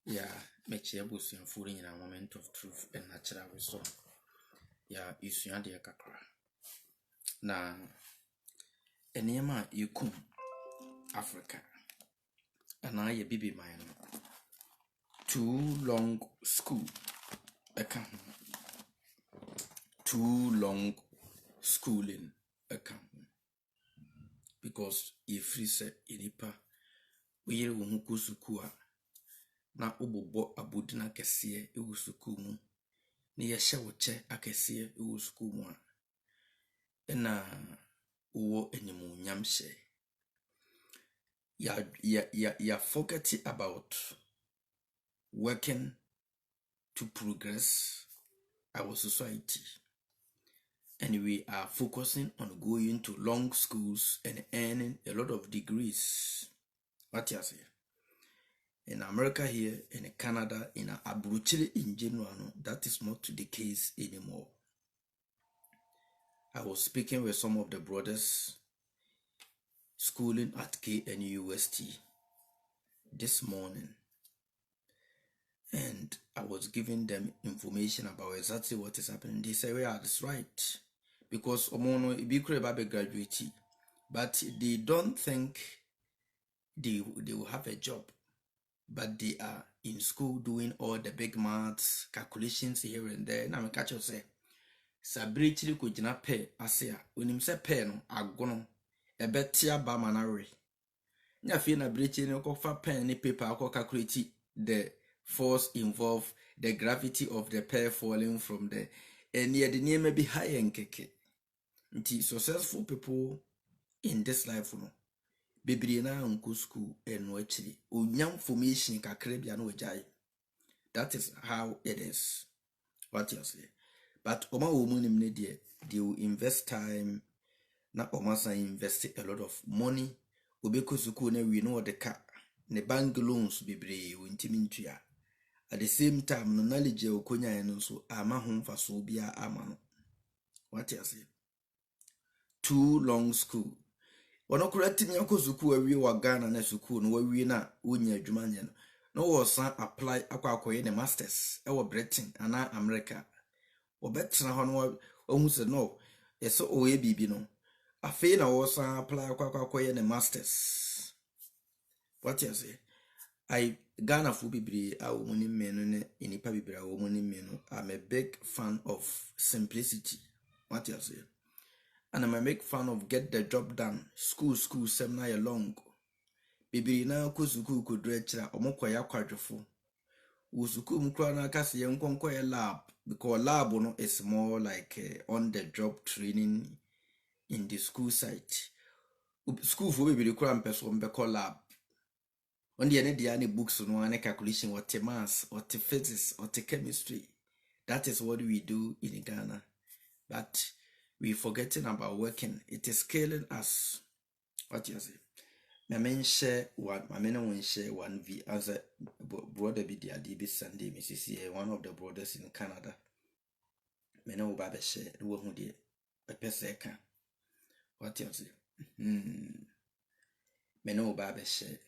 Yeah, make your boost and food in a moment of truth and natural wisdom. Yeah, you see, dear Kakra. Now, Enema, you come Africa, and I a baby mine. Too long school, too long schooling, because if you say inipa, we won't go sukua. Na obobo abudina kesiye ewu sukuu mu na yɛhyɛ wo kyɛ akɛseɛ ewu sukuu mu a ɛna wo animuonyam hyɛ ya forget about working to progress our society, and we are focusing on going to long schools and earning a lot of degrees. What you say? In America here, in Canada, in Aburuchiri in general, that is not the case anymore. I was speaking with some of the brothers schooling at KNUST this morning, and I was giving them information about exactly what is happening. They say, yeah, that's right, because Omono Ibikure Babe graduate, but they don't think they will have a job. But they are in school doing all the big maths, calculations here and there. Now, I catch you say, Sabrichili kujina pe asia. When him say pe no, agono. Ebetia ba manare. Nya fi na brichili no kofa pen ni paper ko calculate the force involved, the gravity of the pear falling from there. And yet the name may be high and keke. Nti successful people in this life no. Bibiri na unko school and actually unyam formation kakrebia no wajai. That is how it is. What you say? But oma womunim ne they will invest time. Na oma sa invest a lot of money. Obeko school ne we know the car. Ne bank loans bibiri untimintua. At the same time no knowledge okonya eno so ama hom fa so bia ama no. What you say? Too long school. Ono kurati mi yako suku awie wa Ghana na suku no wawie na wonya adwuma nya no was apply akwakoye ne masters e wo Britain ana America obetra ho no ohu se no eso oye bibi no afei na was apply akwakoye ne masters. What you say? I Ghana fu bibiri a wo muni menu ne inipa bibiri a wo muni menu. I'm a big fan of simplicity. What you say? And I'm a big fan of get the job done. School seminar long. Bibiri na kuzuku kudrechra omokwaya kwadwofo. Usuku mkwa na kasi yenkonko ya lab, because lab no is more like on the job training in the school site. School for bibiri kwa mpeso mbeko lab. On the end any books no any calculation what maths or physics or chemistry. That is what we do in Ghana. But we forgetting about working. It is killing us. What you say? My men share one. My men won't share one V as a brother be the DB Sunday, Mrs. One of the brothers in Canada. Men will baby share the one who did a peseka. What you say? Men will baby share.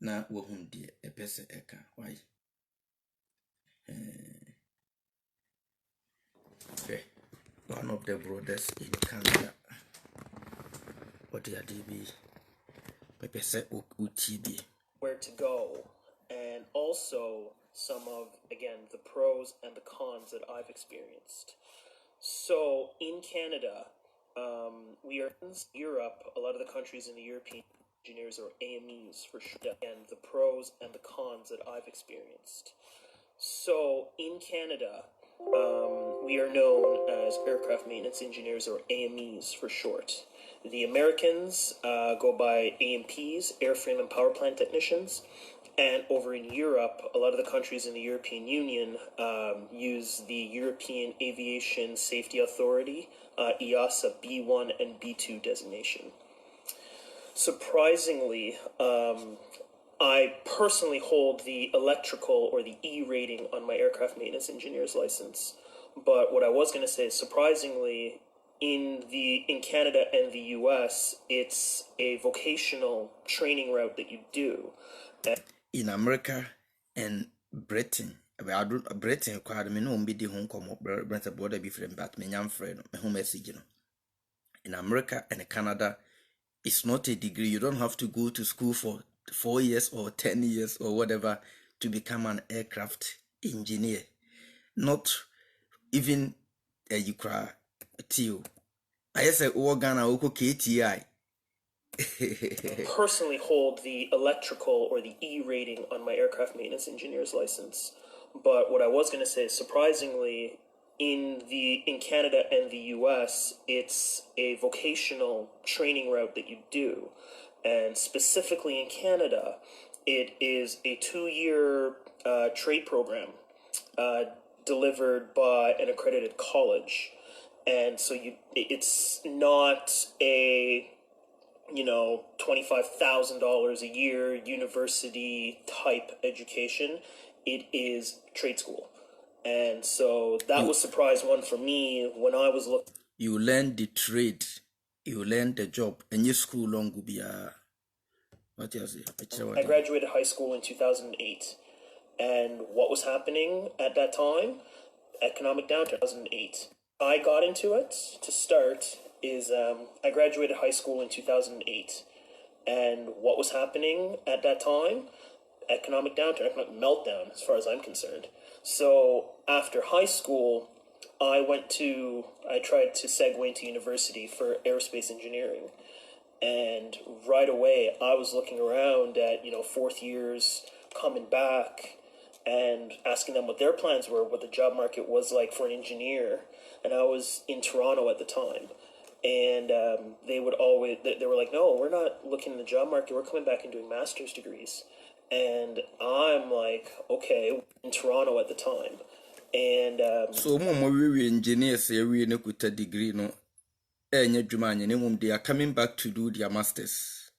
Now, won't dear a peseka. Why? Okay. One of the brothers in Canada. What the DB? Where to go, and also some of, again, the pros and the cons that I've experienced. So in Canada, we are in Europe. A lot of the countries in the European engineers are AMEs for sure, and the pros and the cons that I've experienced. So in Canada, we are known as aircraft maintenance engineers, or AMEs for short. The Americans go by AMPs, airframe and power plant technicians. And over in Europe, a lot of the countries in the European Union use the European Aviation Safety Authority, EASA B1 and B2 designation. Surprisingly, I personally hold the electrical or the E rating on my aircraft maintenance engineer's license. But what I was going to say is, surprisingly, in Canada and the US, it's a vocational training route that you do. In America, and Britain. Britain required me no be the home come Britain border be friend, but me young friend, my home message, In America and Canada, it's not a degree. You don't have to go to school for 4 years or 10 years or whatever to become an aircraft engineer. Not even you cry till I say Ghana Oko KTI. Personally hold the electrical or the E rating on my aircraft maintenance engineer's license. But what I was going to say is, surprisingly, in Canada and the US, it's a vocational training route that you do. And specifically in Canada, it is a 2-year trade program delivered by an accredited college. And so it's not a $25,000 a year university type education. It is trade school. And so that was surprise one for me when I was looking. You learn the trade, you learn the job, and your school long will be what you say? I graduated high school in 2008. And what was happening at that time? Economic downturn, 2008. I got into it to start is I graduated high school in 2008. And what was happening at that time? Economic downturn, economic meltdown, as far as I'm concerned. So after high school, I tried to segue into university for aerospace engineering. And right away, I was looking around at, fourth years coming back and asking them what their plans were, what the job market was like for an engineer. And I was in Toronto at the time. And they were like, no, we're not looking in the job market. We're coming back and doing master's degrees. And I'm like, okay, in Toronto at the time. And so we engineers we no kuta degree no they are coming back to do their masters.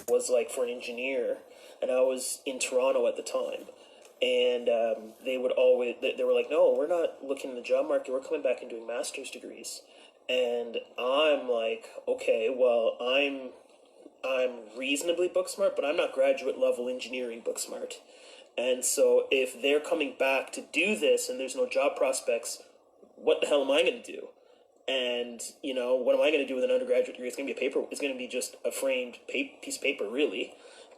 Was like for an engineer, and I was in Toronto at the time. And they were like, no, we're not looking in the job market. We're coming back and doing master's degrees. And I'm like, okay, well, I'm reasonably book smart, but I'm not graduate level engineering book smart. And so if they're coming back to do this and there's no job prospects, what the hell am I going to do? And, what am I going to do with an undergraduate degree? It's going to be it's going to be just a framed piece of paper, really.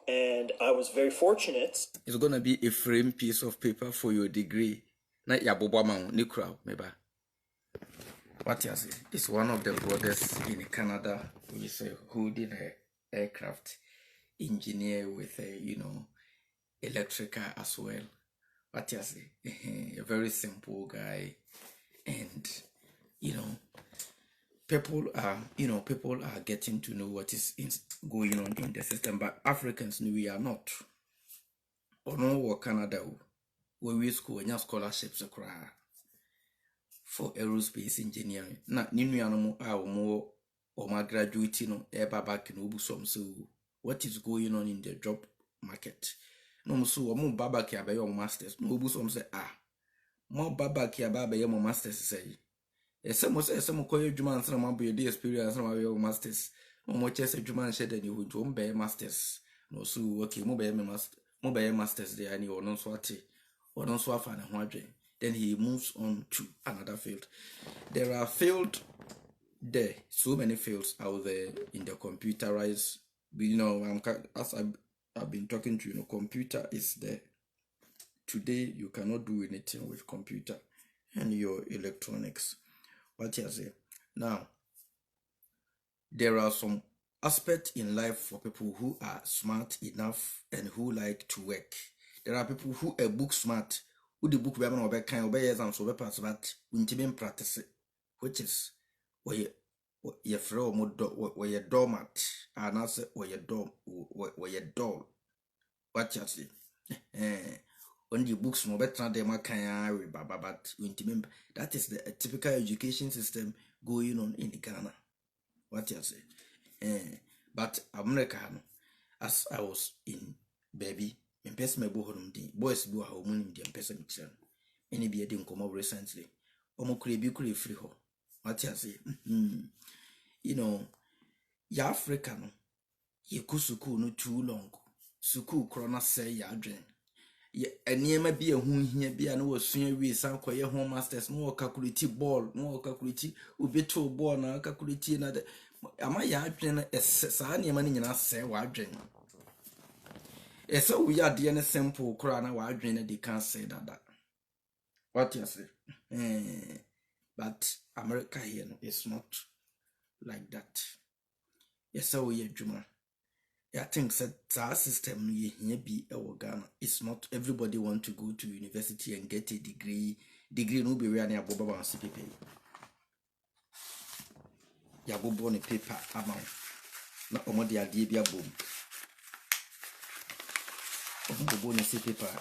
And I was very fortunate. It's going to be a framed piece of paper for your degree. Not your Bobama, Nikra, maybe. What you say? It's one of the brothers in Canada who is holding an aircraft engineer with electrical as well. What you say? A very simple guy, and people are getting to know what is going on in the system, but Africans, we are not. Or no, Canada, where we school and scholarships for aerospace engineering. Na ninu anomo more or my graduating eba back in Obusom. So what is going on in the job market? No, so mo baba ki abaye on masters. No Obusom say mo baba ki abaye on masters say. Some say some koye djuma ansana mo be the experience na abaye on masters. No mo chese djuma nche de ni ho be masters. No so okay mo be masters there ani ono so ate. Ono so afa na ho adwen. Then he moves on to another field. There are so many fields out there in the computerized. As I've been talking to you, computer is there. Today you cannot do anything with computer and your electronics. What you say? Now, there are some aspects in life for people who are smart enough and who like to work. There are people who are book smart. Who the book we have no kind of exams so pass, but we practice it, which is where you throw where you dormant and also where you dull. What you say? When the books no better than my kind but that is the typical education system going on in Ghana. What you say? But America, as I was in baby. Person me bohonum din boys bo ha omunim di person mitran eni bi edi nkomo recently omo kure bi kure free ho what you say ya Africa no ye ku school no too long school krona say ya adwen Eniema bi ehun hia bi na wasua wi san koye home masters no calculate ball no calculate ubeto ball na calculate na de ama ya adwen na saa niema ni nyina se wa adwen ese wo ya de ne simple kura na wa adwen na they can say that what you say but America here no, it's not like that. Yes, so we adwuma. I think that system no ye be Ghana. It's not everybody want to go to university and get a degree. Degree no be where na aboba ban CPP. Ya bobo ne paper amount. Na omo de ade bia bom. Omo bobo ne paper.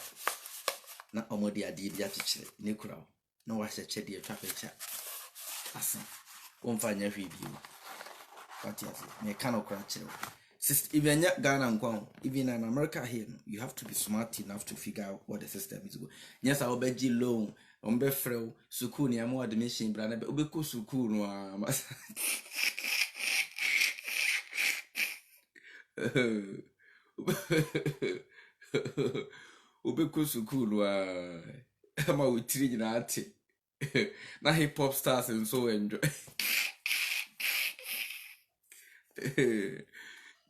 Na omo de ade bia tichire ne kura. Na wa hyeche de atwa pecha. Asa. Omfanya hwe bi. What you say? Me cannot crunch. Even Ghana, even in America here, you have to be smart enough to figure out what the system is going. Yes, I'll bet you loan, be frail, sukuni, I'm more admission, but I'll be cool sukun. Ubeku sukun, I'm a with 3 na hip hop stars and so enjoy.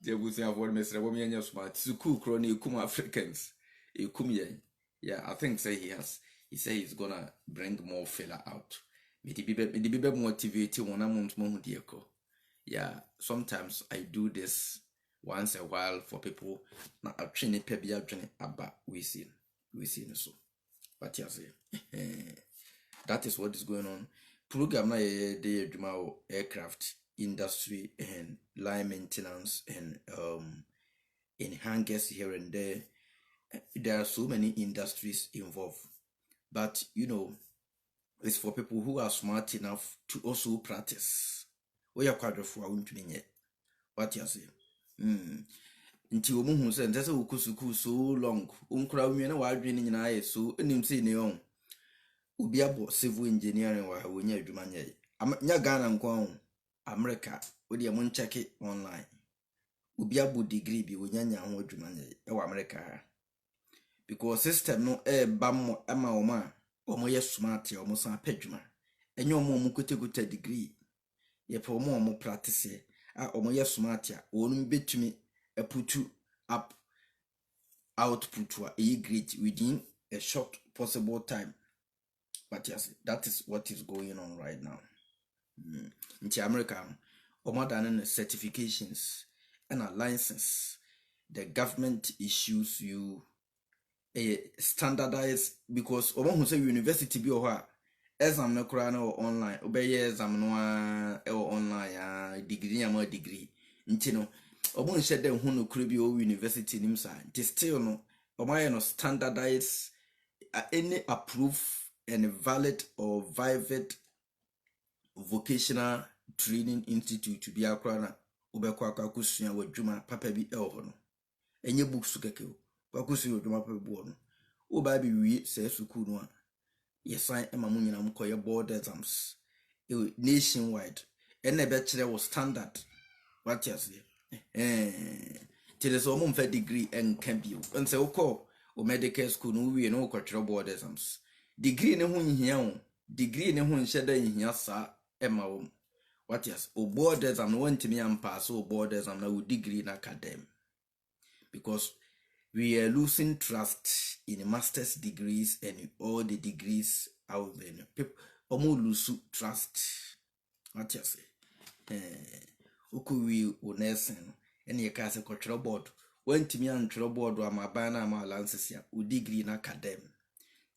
Jebusi avoid Mr. Womian smart. Suku crony kum Africans. Yeah, I think he say he's gonna bring more fella out. The be motivated one amount more diako. Yeah, sometimes I do this once a while for people. Na a train pebia journey about we see so. But yeah, say that is what is going on. Program na the aircraft industry and line maintenance and in hangars here and there. There are so many industries involved, but it's for people who are smart enough to also practice. We are quite for what you say. Until who said that's a ukusuku so long. Unkra wa dreaming in eye so enim say neon. Ubiabo civil engineering wa when you adwumanye. Nya Ghana nko America we dey mon check it online. Ubiabo degree bi wonyanya ho adwumanye e wa America. Because system no bam ama omo ye smart ya omo san padwuma. Enye omo kote degree. Ye pe omo practice omo ye smart ya wonu betumi putu up output wa great within a short possible time. But yes, that is what is going on right now. In America, more than certifications and a license, the government issues you a standardized because who say university be or exam no or online, obey exam no or online degree and more degree. Intino, omo shed them who no could be university nimsa. It is still no standardized any approved and valid or vivid vocational training institute to be a crana ubekwa kusua wadwuma papa bi ho no enye books keke o kusua wadwuma papa bi no o ba bi wi se school no a yesan ema mu nyina mkoye board exams nationwide ene be kire wo standard what you say tele so mo mfa degree en kan bi o nse wo medical school no wi no ko board exams degree ne ho nhia o degree ne ho nhyeda nhia sa ema wo what yes o board exam no want me am pass o board exam na wo degree na academy because we are losing trust in master's degrees and all the degrees out there. People almost lose trust. What you say? Ukuwi unessen and you can say control board. When to me and control board or my banner my lances here, u degree in academy.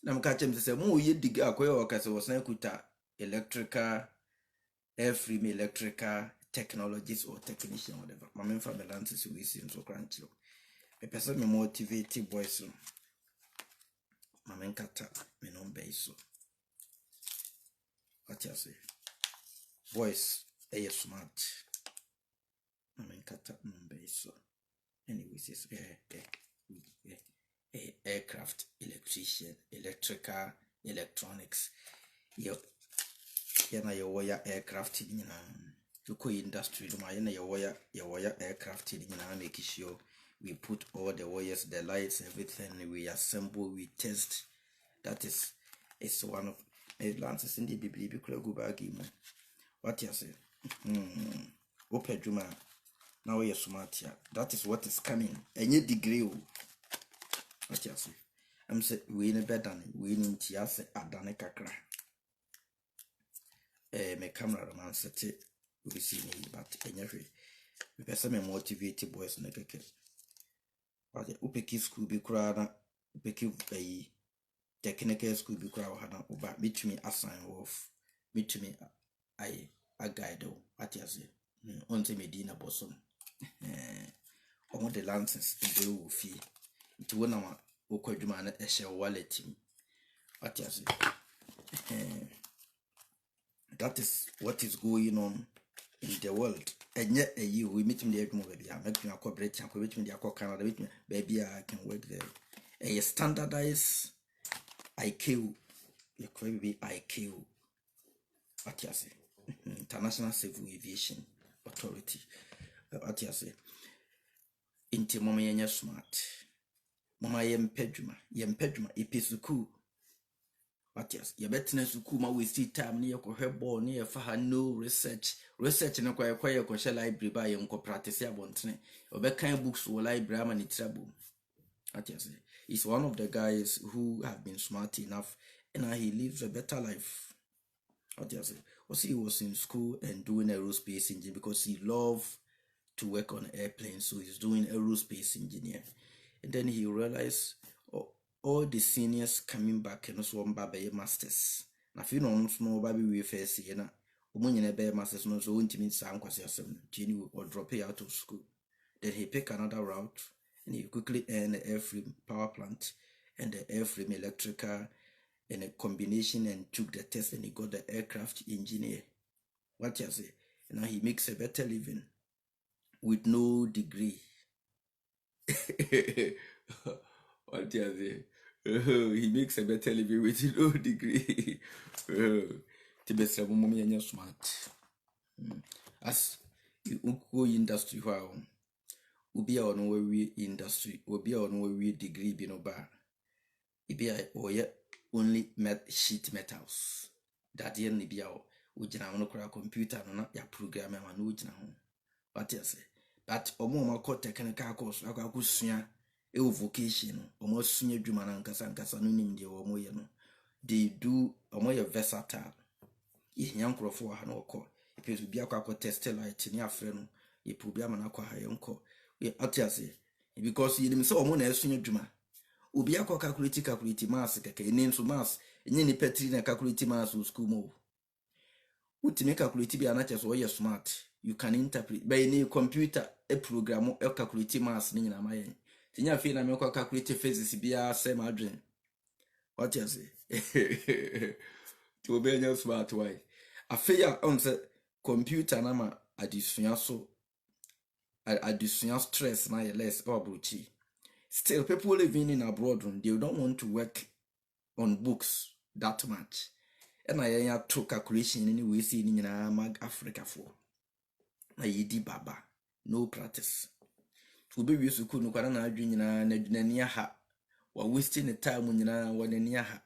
Nam catch him to say, Mo ye degree acquire was nakuta electrical, free electrical technologies or technician, whatever. My main from the lances we see so crunchy. A person me motivated boys. My main kata me non base. What you say? Boys, smart. My main kata non base. Anyways, it's aircraft, electrician, electrical, electronics. Yana your wire aircraft in industry, my yana your wire aircraft in make sure we put all the wires, the lights, everything, we assemble, we test. That is, it's one of Atlantis in the baby go back. What you say? Open Juma. Now you're smart here. That is what is coming. Any degree. What you say? I'm saying we in better than we in Tiase Adane Kakra. My camera man set it. We see me, but anyway, we person me motivated boys na keke. But the upeki school be crowd, upeki a technical school be crowd hana uba meet me assign off, meet me a guide. What you say? Only Medina bosom. All the lances in the fee. It won't know what man a shell wallet. What you say? That is what is going on in the world. And yet we meet me there, baby. I make me a corporate, I meet me there, Canada, meet me, baby. I can work there. A standardized IQ, you could be IQ. What you say? International Civil Aviation Authority. What you say? Inti mama yenya smart. Mama yempejuma, ipisuku. What yes, you better sukuma we see time near cohebo near for no research. Research in a quiet question library by unco practice ya bontne. Or kind books or library and it's trouble. What yes, he's one of the guys who have been smart enough and he lives a better life. What yes, he was in school and doing aerospace engineering because he loved to work on airplanes, so he's doing aerospace engineer. And then he realized all the seniors coming back and also one baby masters. Now if you don't know baby we first see na omunyene be masters no so won't mean sam kwase asem tini or drop out of school. Then he pick another route and he quickly earned the airframe power plant and the airframe electrical and a combination and took the test and he got the aircraft engineer. What you say? Now he makes a better living with no degree. What you say? He makes a better living with no degree. The best of mommy and smart. As you go industry, wow, ubi on we industry, ubi on we degree be no bar. Ibi or yet only sheet metals. That yen be our ujina no computer no ya program and ujina home. What you say? But omo ma technical course akakusua e vocation omo sunya dwuma na nkasa no nim de omo ye no they do omo ye versatile ye nyankrofo ha na okọ epesu bia akọ test light ni afre no ye program na akọ ha ye nko ye atiase because ye nim se omo na esunya dwuma obi akọ calculate mass keke eni nso mass enye ni petri na calculate mass school mo ultimate calculate bia na cheso ye smart you can interpret by any computer a program a calculate mass ni nyina mayen tinya fe na me kwa calculate physics bia same adwen. What you say? To be nya smart why afeya on say computer na ma adisua so adisua stress na less or bruchi. Still people living in abroad they don't want to work on books that much and I to calculation anyway see ni nyina mag Africa for na yedi baba no practice to be we school no kwara na adwen nyina na adwunani ha wa wasting the time nyina wa nani ha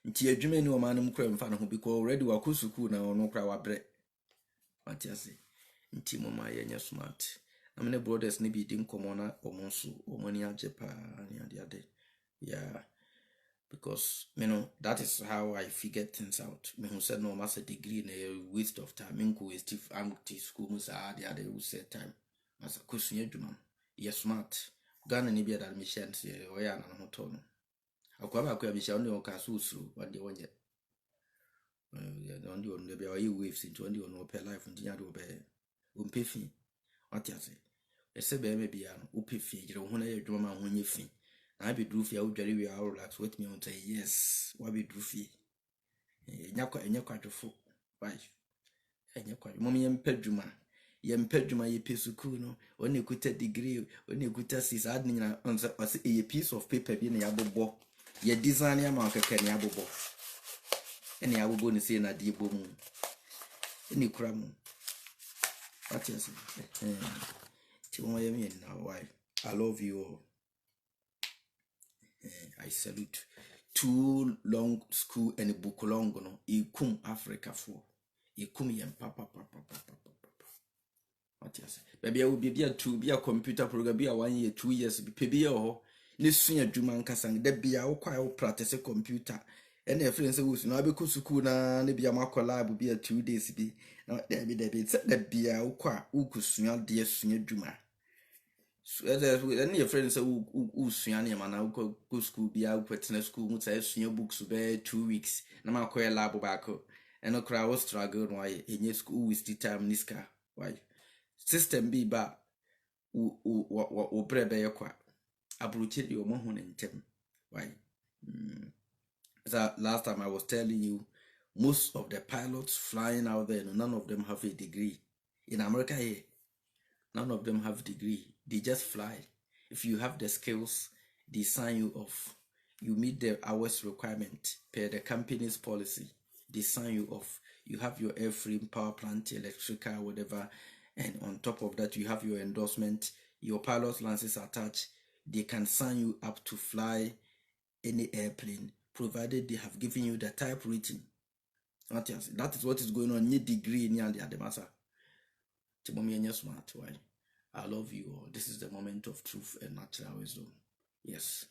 nti adwuma ni o manum kura mfa no ho because already wa ko school na ono kura wa bre matiase nti mama yenya smart na mene brothers ne bi di nkomo na omonso omani ajepa ni ade yeah because you know that is how I figure things out. Me who said no master degree na waste of time. Me ko waste to school musa the other who said time. Masa kusunya dwuma. Yes smart. Ghana ni bia that mission say oya na ho to no. Akwa ba kwa bisha onde ka susu wande wonje. Onde on bia oyi waves into onde on open life ntinya do be umpefi. What you say? Ese be me bia no upefi gire ho na ye dwuma ma ho nyefi. I be drufy out very we are relax with me on say yes what be drufy nyakwa dwofo why nyakwa mommy yempedwuma ye pesuku no oni ekuta degree oni ekuta sis ad nyina on say a piece of paper bi na yabobo ye design ya ma keke na yabobo eni yabobo ni say na de bomu eni kura mu what you say ti mo ye me na why I love you all. I salute. Too long school and book long no. Ikum Africa for. Ikum yem papa. What you say? Baby, I will be a computer program, be a 1 year, 2 years, be baby or this senior Juman Kasang, there be a quite practice a computer. And their friends who know because school na be a mark lab will be a 2 days be. Now there be set that be a qua who could swing dear senior Juma. So any your friends who swing man now go school be out wetting school would say senior books to bear 2 weeks. No matter where lab tobacco. And a crowd struggle why in your school is the time niska. Why? System be ba o brebe yakwa abruche di omo hu ntem. Why? So last time I was telling you, most of the pilots flying out there, none of them have a degree. In America here, none of them have degree. They just fly. If you have the skills, they sign you off. You meet the hours requirement per the company's policy. They sign you off. You have your airframe, power plant, electrical, whatever. And on top of that, you have your endorsement, your pilot's license attached. They can sign you up to fly any airplane, provided they have given you the type rating. That is what is going on. Any degree in the matter. Smart. Why? I love you all. This is the moment of truth and natural wisdom. Yes.